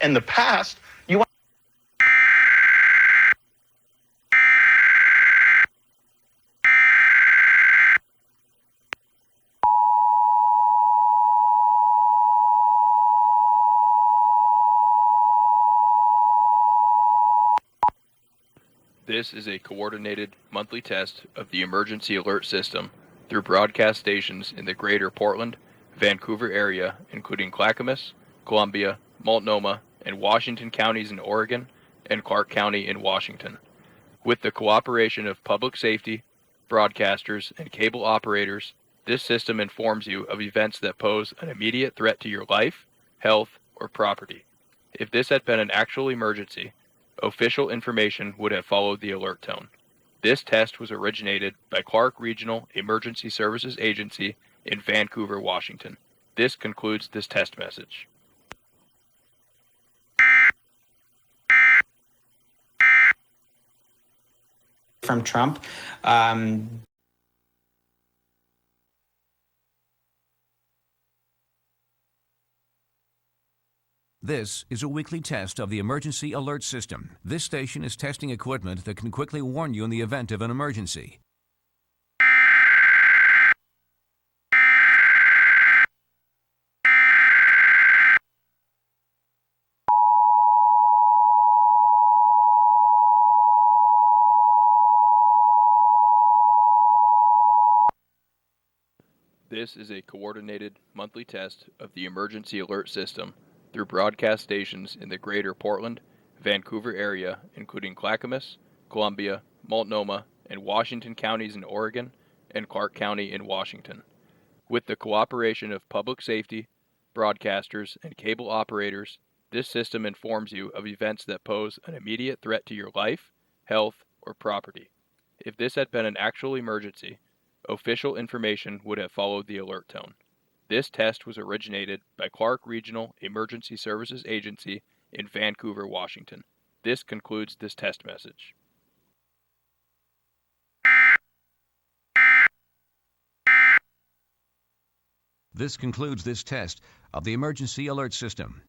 In the past, you This is a coordinated monthly test of the emergency alert system through broadcast stations in the greater Portland-Vancouver area, including Clackamas, Columbia, Multnomah, and Washington counties in Oregon, and Clark County in Washington. With the cooperation of public safety, broadcasters, and cable operators, this system informs you of events that pose an immediate threat to your life, health, or property. If this had been an actual emergency, official information would have followed the alert tone. This test was originated by Clark Regional Emergency Services Agency in Vancouver, Washington. This concludes this test message. From Trump. This is a weekly test of the emergency alert system. This station is testing equipment that can quickly warn you in the event of an emergency. This is a coordinated monthly test of the emergency alert system through broadcast stations in the greater Portland-Vancouver area, including Clackamas, Columbia, Multnomah, and Washington counties in Oregon, and Clark County in Washington. With the cooperation of public safety, broadcasters, and cable operators, this system informs you of events that pose an immediate threat to your life, health, or property. If this had been an actual emergency, official information would have followed the alert tone. This test was originated by Clark Regional Emergency Services Agency in Vancouver, Washington. This concludes this test message. This concludes this test of the emergency alert system.